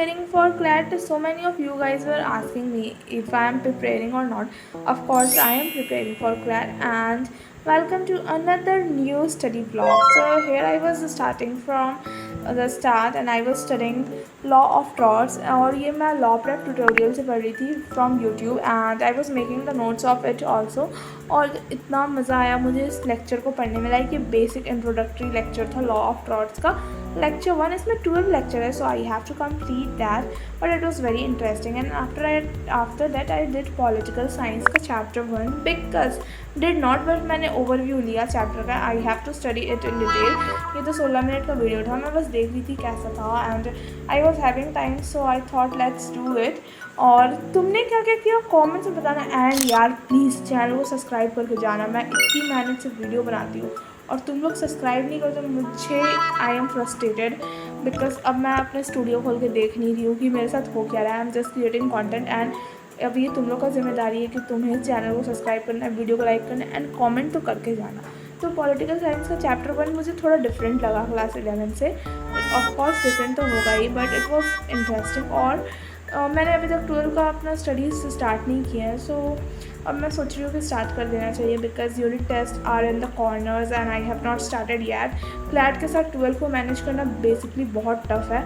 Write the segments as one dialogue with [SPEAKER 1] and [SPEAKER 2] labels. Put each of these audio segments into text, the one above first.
[SPEAKER 1] preparing for CLAT? So many of you guys were asking me if I am preparing or not. Of course, I am preparing for CLAT, and welcome to another new study vlog. So here I was starting from the start, and I was studying law of drawers, और ये मैं law prep tutorial से पढ़ रही थी from YouTube, and I was making the notes of it also. और इतना मज़ा आया मुझे इस लेक्चर को पढ़ने में, लाइक ये बेसिक इंट्रोडक्टरी लेक्चर था लॉ ऑफ ड्रॉर्स का, lecture 1. इसमें 12 लेक्चर है, so I have to complete that, but it was very interesting. And after that I did political science का chapter 1 because did not, but मैंने overview लिया chapter का. I have to study it in detail. ये तो 16 minute का video था, मैं बस देख रही थी कैसा था, and I was having time, so I thought let's do it. और तुमने क्या क्या किया कमेंट्स में बताना. एंड यार प्लीज़ चैनल को सब्सक्राइब करके जाना, मैं इतनी मेहनत से वीडियो बनाती हूँ और तुम लोग सब्सक्राइब नहीं करते, मुझे आई एम फ्रस्ट्रेटेड बिकॉज अब मैं अपने स्टूडियो खोल के देख नहीं रही हूँ कि मेरे साथ हो क्या रहा है. I am just creating content, and अब ये तुम लोग का जिम्मेदारी है कि तुम्हें चैनल को सब्सक्राइब करना है, वीडियो को लाइक करना है, एंड कमेंट तो करके जाना. तो पॉलिटिकल साइंस का चैप्टर 1 मुझे थोड़ा डिफरेंट लगा क्लास 11 से. ऑफकोर्स डिफरेंट तो होगा ही, बट इट वॉज इंटरेस्टिंग. और मैंने अभी तक 12 का अपना स्टडीज़ स्टार्ट नहीं किया है, सो अब मैं सोच रही हूँ कि स्टार्ट कर देना चाहिए because unit test are in the corners and I have not started yet. CLAT के साथ 12 को मैनेज करना बेसिकली बहुत टफ है.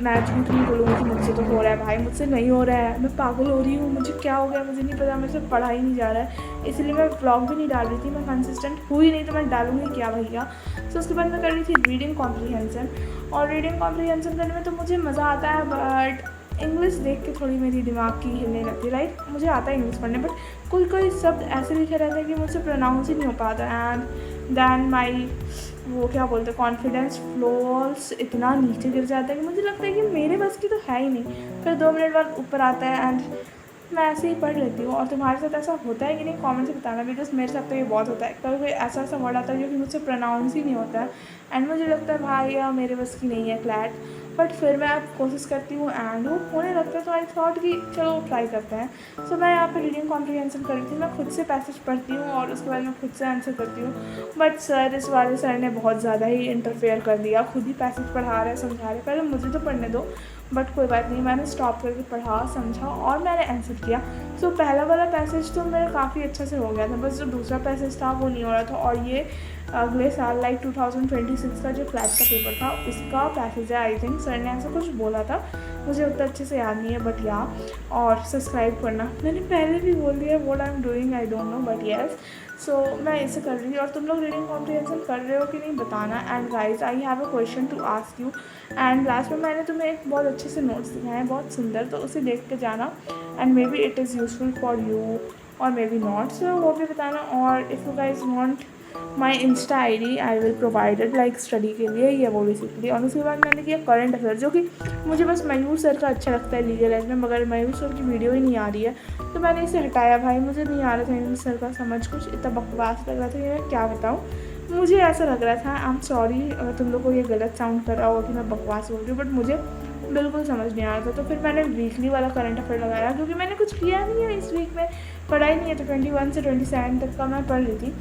[SPEAKER 1] मैं झूठ नहीं बोलूँगी कि मुझसे तो हो रहा है भाई, मुझसे नहीं हो रहा है, मैं पागल हो रही हूँ, मुझे क्या हो गया मुझे नहीं पता, मेरे से पढ़ा ही नहीं जा रहा है, इसलिए मैं व्लॉग भी नहीं डाल रही थी. मैं कंसिस्टेंट हुई नहीं तो मैं डालूँगी क्या भैया. सो उसके बाद मैं कर रही थी रीडिंग कॉम्प्रीहेंशन, और रीडिंग कॉम्प्रीहेंशन करने में तो मुझे मज़ा आता है, बट इंग्लिश देख के थोड़ी मेरी दिमाग की हिलने लगती है. लाइक मुझे आता है इंग्लिश पढ़ने, बट कोई कोई शब्द ऐसे लिखे रहते हैं कि मुझसे प्रोनाउंस ही नहीं हो पाता. एंड दैन माई वो क्या बोलते हैं कॉन्फिडेंस फ्लोर्स इतना नीचे गिर जाता है कि मुझे लगता है कि मेरे बस की तो है ही नहीं. फिर 2 मिनट बाद ऊपर आता है एंड मैं ऐसे ही पढ़ लेती हूँ. और तुम्हारे साथ ऐसा होता है कि नहीं कमेंट से बताना, बिकॉज मेरे साथ तो ये बहुत होता है. कभी कोई ऐसा ऐसा वर्ड आता है जो कि मुझसे प्रोनाउंस ही नहीं होता है, एंड मुझे लगता है भाई यार मेरे बस की नहीं है क्लैट, बट फिर मैं अब कोशिश करती हूँ एंड वो होने लगता है. तो आई थॉट कि चलो ट्राई करते हैं. सो मैं यहाँ पे रीडिंग कॉम्प्रीहेंशन कर रही थी. मैं खुद से पैसेज पढ़ती हूँ और उसके बाद मैं खुद से आंसर करती हूँ, बट सर इस वाले सर ने बहुत ज़्यादा ही इंटरफेयर कर दिया, खुद ही पैसेज पढ़ा रहे समझा रहे. पहले मुझे तो पढ़ने दो, बट कोई बात नहीं, मैंने स्टॉप करके पढ़ा समझा और मैंने आंसर किया. सो पहला वाला पैसेज तो मेरा काफ़ी अच्छे से हो गया था, बस जो दूसरा पैसेज था वो नहीं हो रहा था. और ये अगले साल लाइक 2026 का जो क्लैट का पेपर था उसका पैसेज है आई थिंक. सर ने ऐसा कुछ बोला था, मुझे उतना अच्छे से याद नहीं है, बट या. और सब्सक्राइब करना मैंने पहले भी बोल दिया, what I am doing I don't know, but yes. So मैं इसे कर रही हूँ. और तुम लोग रीडिंग कॉम्प्रीहेंशन कर रहे हो कि नहीं बताना. And guys I have a question to ask you. And last में मैंने तुम्हें एक बहुत अच्छे से नोट्स दिखाए हैं, बहुत सुंदर, तो उसे देख के जाना, and may be it is useful for you और मे बी नॉट. सो वो भी बताना. और if you guys want my Insta ID I will provided like study के लिए, ये वो बेसिकली. और उसके बाद मैंने किया करंट अफेयर, जो कि मुझे बस मयूर सर का अच्छा लगता है लीगल एज में, मगर मयूर सर की वीडियो ही नहीं आ रही है, तो मैंने इसे हटाया. भाई मुझे नहीं आ रहा था इंग्लिश सर का समझ, कुछ इतना बकवास लग रहा था कि मैं क्या बताऊँ. मुझे ऐसा लग रहा था, आई एम सॉरी अगर तुम लोग को ये गलत साउंड कर रहा होगा कि मैं बकवास बोल रही हूँ, बट मुझे बिल्कुल समझ नहीं आ रहा था. तो फिर मैंने वीकली वाला करंट अफेयर लगाया, क्योंकि मैंने कुछ किया नहीं है इस वीक में, पढ़ाई नहीं है, तो 21 से 27 तक का मैं पढ़ रही थी.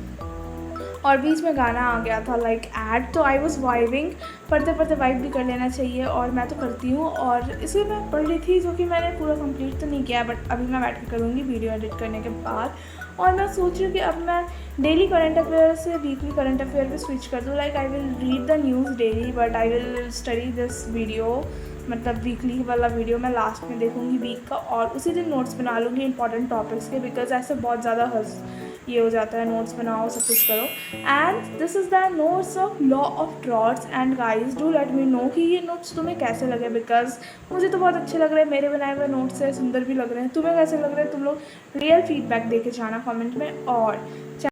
[SPEAKER 1] और बीच में गाना आ गया था लाइक ऐड, तो आई वॉज वाइबिंग. पढ़ते पढ़ते वाइब भी कर लेना चाहिए, और मैं तो करती हूँ. और इसे मैं पढ़ रही थी, जो कि मैंने पूरा कंप्लीट तो नहीं किया, बट अभी मैं बैठ के करूँगी वीडियो एडिट करने के बाद. और मैं सोच रही हूँ कि अब मैं डेली करंट अफेयर से वीकली करंट अफेयर पे स्विच कर दूँ. Like I will read the news daily, but I will study this video, मतलब वीकली वाला वीडियो मैं लास्ट में देखूँगी वीक का, और उसी दिन नोट्स बना लूँगी इंपॉर्टेंट टॉपिक्स के, बिकॉज ऐसे बहुत ज़्यादा ये हो जाता है, नोट्स बनाओ सब कुछ करो. And this is the notes of law of drawers. And guys do let me know कि ये नोट्स तुम्हें कैसे लगे, बिकॉज मुझे तो बहुत अच्छे लग रहे हैं, मेरे बनाए हुए नोट्स से सुंदर भी लग रहे हैं. तुम्हें कैसे लग रहे हैं, तुम लोग रियल फीडबैक दे के जाना कमेंट में. और